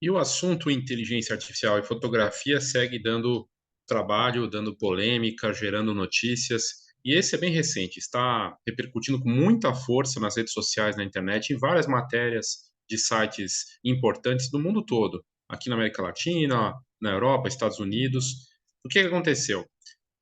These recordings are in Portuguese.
E o assunto inteligência artificial e fotografia segue dando trabalho, dando polêmica, gerando notícias. E esse é bem recente, está repercutindo com muita força nas redes sociais, na internet, em várias matérias de sites importantes do mundo todo, aqui na América Latina, na Europa, Estados Unidos. O que aconteceu?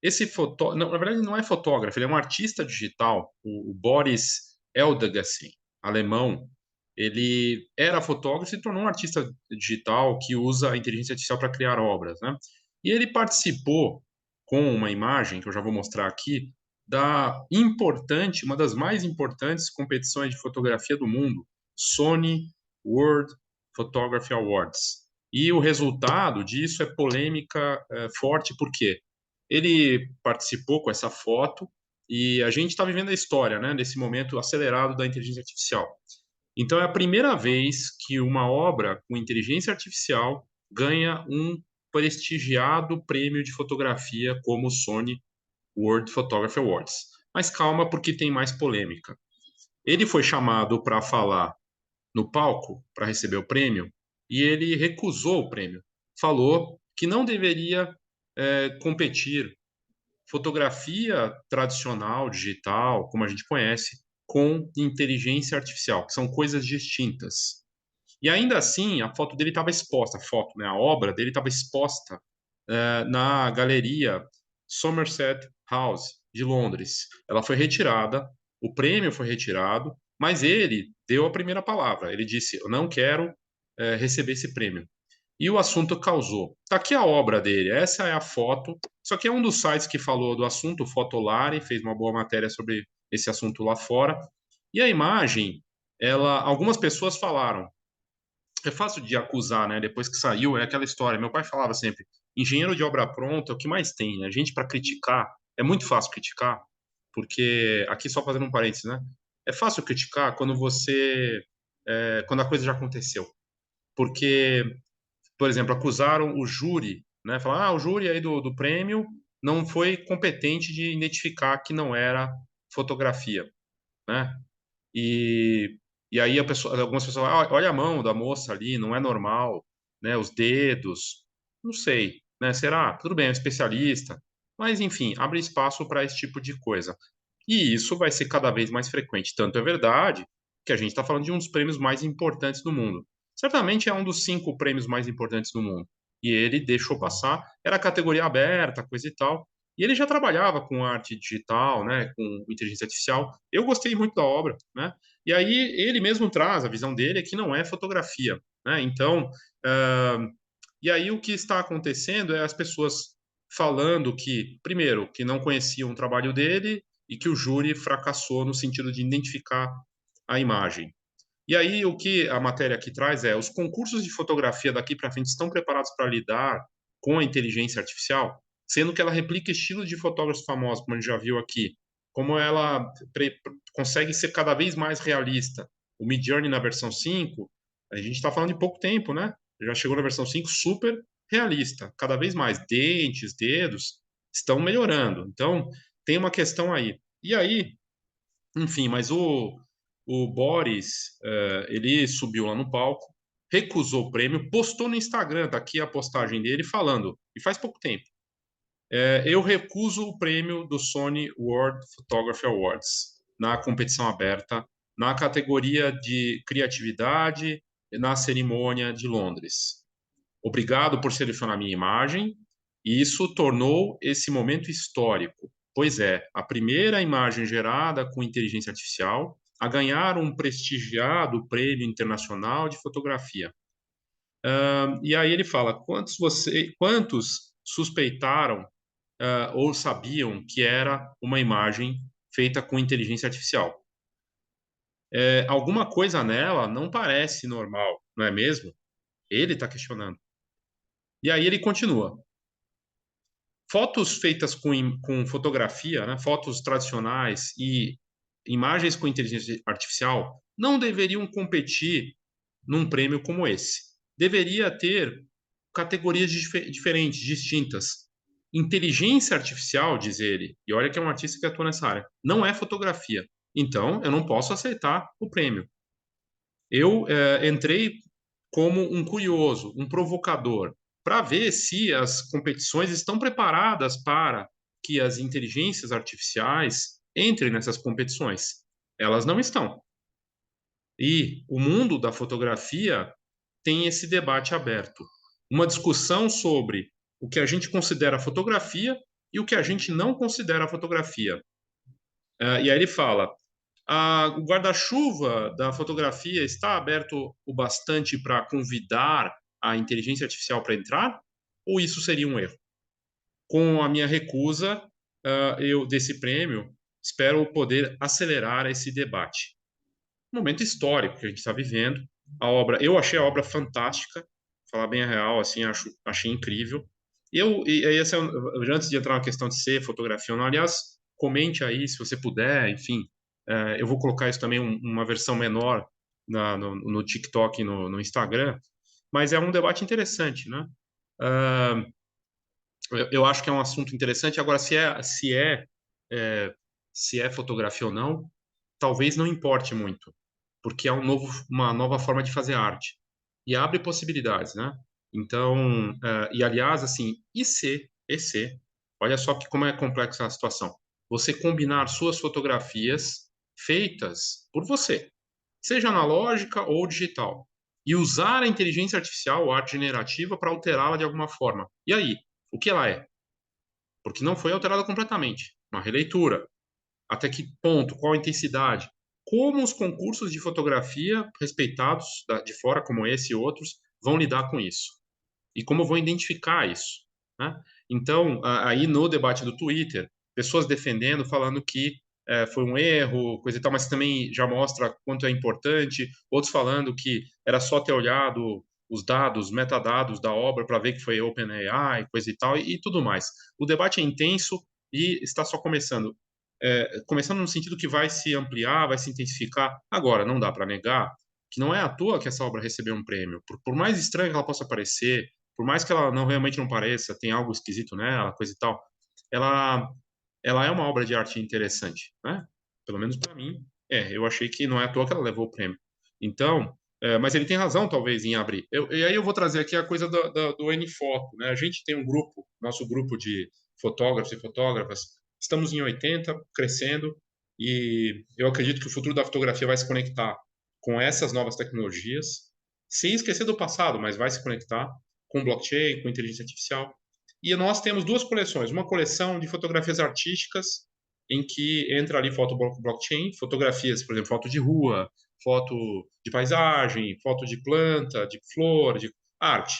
Esse fotógrafo, na verdade, não é fotógrafo, ele é um artista digital, o Boris Eldagacy, alemão. Ele era fotógrafo e se tornou um artista digital que usa a inteligência artificial para criar obras, né? E ele participou com uma imagem que eu já vou mostrar aqui da importante, uma das mais importantes competições de fotografia do mundo, Sony World Photography Awards. E o resultado disso é polêmica forte, por quê? Ele participou com essa foto e a gente está vivendo a história, né, desse momento acelerado da inteligência artificial. Então é a primeira vez que uma obra com inteligência artificial ganha um prestigiado prêmio de fotografia como o Sony World Photography Awards. Mas calma, porque tem mais polêmica. Ele foi chamado para falar no palco para receber o prêmio e ele recusou o prêmio. Falou que não deveria competir fotografia tradicional, digital, como a gente conhece, com inteligência artificial, que são coisas distintas. E ainda assim, a foto dele estava exposta, a foto, né, a obra dele estava exposta na galeria Somerset House de Londres. Ela foi retirada, o prêmio foi retirado, mas ele deu a primeira palavra. Ele disse: "Eu não quero receber esse prêmio." E o assunto causou. Está aqui a obra dele, essa é a foto. Isso aqui é um dos sites que falou do assunto, Fotolari, fez uma boa matéria sobre esse assunto lá fora. E a imagem, algumas pessoas falaram, é fácil de acusar, né? Depois que saiu, é aquela história. Meu pai falava sempre: engenheiro de obra pronta é o que mais tem, né? Gente para criticar, é muito fácil criticar, porque, aqui só fazendo um parênteses, né? É fácil criticar quando a coisa já aconteceu. Porque, por exemplo, acusaram o júri, né? Falaram, o júri aí do prêmio não foi competente de identificar que não era fotografia, né? E, e aí algumas pessoas falam, olha a mão da moça ali, não é normal, né? Os dedos, não sei, né? Será? Tudo bem, é um especialista, mas enfim, abre espaço para esse tipo de coisa. E isso vai ser cada vez mais frequente. Tanto é verdade que a gente está falando de um dos prêmios mais importantes do mundo. Certamente é um dos 5 prêmios mais importantes do mundo. E ele deixou passar, era categoria aberta, coisa e tal. E ele já trabalhava com arte digital, né, com inteligência artificial. Eu gostei muito da obra, né? E aí ele mesmo traz a visão dele é que não é fotografia, né? Então, uh, e aí o que está acontecendo é as pessoas falando que, primeiro, que não conheciam o trabalho dele e que o júri fracassou no sentido de identificar a imagem. E aí o que a matéria aqui traz é os concursos de fotografia daqui para frente estão preparados para lidar com a inteligência artificial, sendo que ela replica estilos de fotógrafos famosos, como a gente já viu aqui, como ela consegue ser cada vez mais realista. O Midjourney na versão 5, a gente está falando de pouco tempo, né? Já chegou na versão 5 super realista, cada vez mais. Dentes, dedos estão melhorando. Então, tem uma questão aí. E aí, enfim, mas o Boris, ele subiu lá no palco, recusou o prêmio, postou no Instagram, tá aqui a postagem dele falando, e faz pouco tempo, eu recuso o prêmio do Sony World Photography Awards na competição aberta, na categoria de criatividade, na cerimônia de Londres. Obrigado por selecionar minha imagem. E isso tornou esse momento histórico. Pois é, a primeira imagem gerada com inteligência artificial a ganhar um prestigiado prêmio internacional de fotografia. E aí ele fala: quantos suspeitaram ou sabiam que era uma imagem feita com inteligência artificial? Alguma coisa nela não parece normal, não é mesmo? Ele está questionando. E aí ele continua. Fotos feitas com fotografia, né, fotos tradicionais e imagens com inteligência artificial não deveriam competir num prêmio como esse. Deveria ter categorias diferentes, distintas. Inteligência artificial, diz ele, e olha que é um artista que atua nessa área, não é fotografia. Então, eu não posso aceitar o prêmio. Eu entrei como um curioso, um provocador, para ver se as competições estão preparadas para que as inteligências artificiais entrem nessas competições. Elas não estão. E o mundo da fotografia tem esse debate aberto. Uma discussão sobre o que a gente considera fotografia e o que a gente não considera fotografia. E aí ele fala: o guarda-chuva da fotografia está aberto o bastante para convidar a inteligência artificial para entrar? Ou isso seria um erro? Com a minha recusa, eu desse prêmio, espero poder acelerar esse debate. Momento histórico que a gente está vivendo. Eu achei a obra fantástica, falar bem a real, assim, achei incrível. E aí, assim, antes de entrar na questão de ser fotografia ou não, aliás, comente aí se você puder, enfim, eu vou colocar isso também uma versão menor no TikTok e no Instagram, mas é um debate interessante, né? Uh, eu acho que é um assunto interessante. Agora, é, se é fotografia ou não, talvez não importe muito, porque é uma nova forma de fazer arte e abre possibilidades, né? Então, e aliás, assim, e se, olha só que como é complexa a situação. Você combinar suas fotografias feitas por você, seja analógica ou digital, e usar a inteligência artificial ou arte generativa para alterá-la de alguma forma. E aí, o que ela é? Porque não foi alterada completamente. Uma releitura. Até que ponto? Qual a intensidade? Como os concursos de fotografia respeitados de fora, como esse e outros, vão lidar com isso? E como vão identificar isso? Né? Então, aí no debate do Twitter, pessoas defendendo, falando que foi um erro, coisa e tal, mas também já mostra quanto é importante. Outros falando que era só ter olhado os dados, metadados da obra para ver que foi OpenAI, coisa e tal, e tudo mais. O debate é intenso e está só começando. Começando no sentido que vai se ampliar, vai se intensificar. Agora, não dá para negar que não é à toa que essa obra recebeu um prêmio. Por mais estranho que ela possa parecer, por mais que ela não realmente não pareça, tem algo esquisito nela, coisa e tal, ela, ela é uma obra de arte interessante, né? Pelo menos para mim, eu achei que não é à toa que ela levou o prêmio. Então, mas ele tem razão, talvez, em abrir. E aí eu vou trazer aqui a coisa do N-Foto, né? A gente tem um grupo, nosso grupo de fotógrafos e fotógrafas, estamos em 80, crescendo, e eu acredito que o futuro da fotografia vai se conectar com essas novas tecnologias, sem esquecer do passado, mas vai se conectar com blockchain, com inteligência artificial. E nós temos duas coleções. Uma coleção de fotografias artísticas, em que entra ali foto blockchain, fotografias, por exemplo, foto de rua, foto de paisagem, foto de planta, de flor, de arte,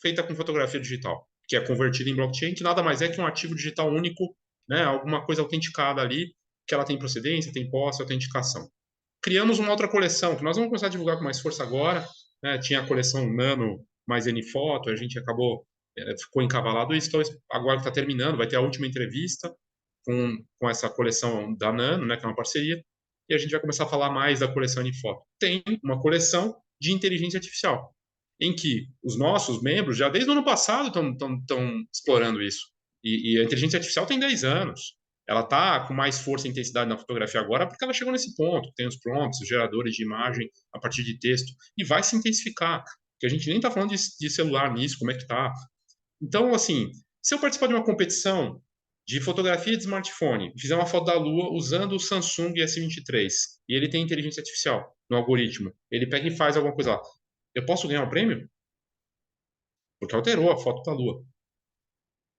feita com fotografia digital, que é convertida em blockchain, que nada mais é que um ativo digital único, né, alguma coisa autenticada ali, que ela tem procedência, tem posse, autenticação. Criamos uma outra coleção, que nós vamos começar a divulgar com mais força agora, né? Tinha a coleção Nano mais N-Foto, a gente acabou, ficou encavalado isso, então agora está terminando, vai ter a última entrevista com essa coleção da Nano, né, que é uma parceria, e a gente vai começar a falar mais da coleção N-Foto. Tem uma coleção de inteligência artificial, em que os nossos membros, já desde o ano passado, estão explorando isso. E a inteligência artificial tem 10 anos. Ela está com mais força e intensidade na fotografia agora porque ela chegou nesse ponto. Tem os prompts, os geradores de imagem a partir de texto, e vai se intensificar. Porque a gente nem está falando de celular nisso, como é que está. Então, assim, se eu participar de uma competição de fotografia de smartphone, fizer uma foto da Lua usando o Samsung S23, e ele tem inteligência artificial no algoritmo, ele pega e faz alguma coisa lá, eu posso ganhar um prêmio? Porque alterou a foto da Lua.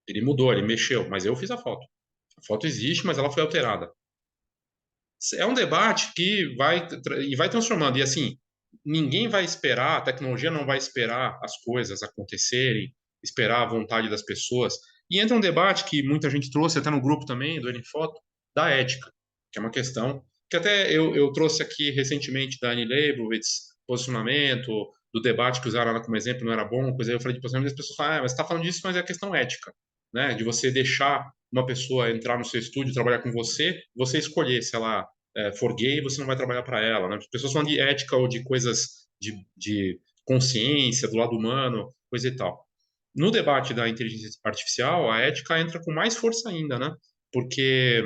Ele mudou, ele mexeu, mas eu fiz a foto. A foto existe, mas ela foi alterada. É um debate que vai transformando. E assim, ninguém vai esperar, a tecnologia não vai esperar as coisas acontecerem, esperar a vontade das pessoas. E entra um debate que muita gente trouxe até no grupo também, do NFoto, da ética, que é uma questão que até eu trouxe aqui recentemente da Annie Leibovitz, posicionamento, do debate que usaram ela como exemplo, não era bom, coisa aí eu falei de posicionamento, e as pessoas falam, mas você está falando disso, mas é a questão ética, né? De você deixar uma pessoa entrar no seu estúdio, trabalhar com você, você escolher se ela for gay, você não vai trabalhar para ela, né? As pessoas falam de ética ou de coisas de consciência, do lado humano, coisa e tal. No debate da inteligência artificial, a ética entra com mais força ainda, né? Porque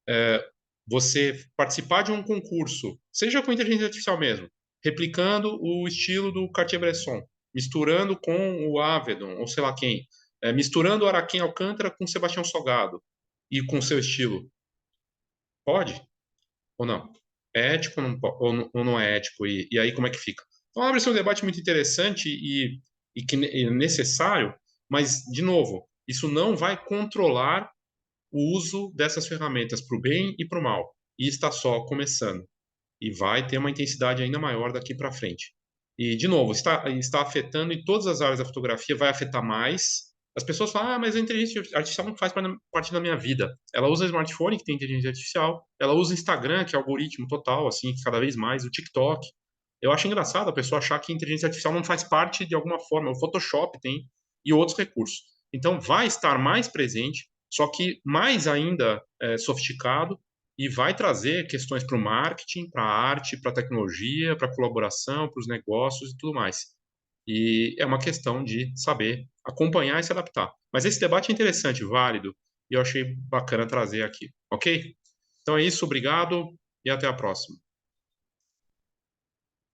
é, você participar de um concurso, seja com inteligência artificial mesmo, replicando o estilo do Cartier-Bresson, misturando com o Avedon, ou sei lá quem, misturando o Araquém Alcântara com o Sebastião Salgado e com seu estilo. Pode ou não? É ético ou não é ético? E aí como é que fica? Então abre-se um debate muito interessante e necessário, mas, de novo, isso não vai controlar o uso dessas ferramentas para o bem e para o mal. E está só começando. E vai ter uma intensidade ainda maior daqui para frente. E, de novo, está afetando em todas as áreas da fotografia, vai afetar mais. As pessoas falam, mas a inteligência artificial não faz parte da minha vida. Ela usa smartphone, que tem inteligência artificial, ela usa Instagram, que é algoritmo total, assim, cada vez mais, o TikTok. Eu acho engraçado a pessoa achar que a inteligência artificial não faz parte de alguma forma. O Photoshop tem e outros recursos. Então, vai estar mais presente, só que mais ainda sofisticado e vai trazer questões para o marketing, para a arte, para a tecnologia, para a colaboração, para os negócios e tudo mais. E é uma questão de saber acompanhar e se adaptar. Mas esse debate é interessante, válido, e eu achei bacana trazer aqui, ok? Então é isso, obrigado e até a próxima.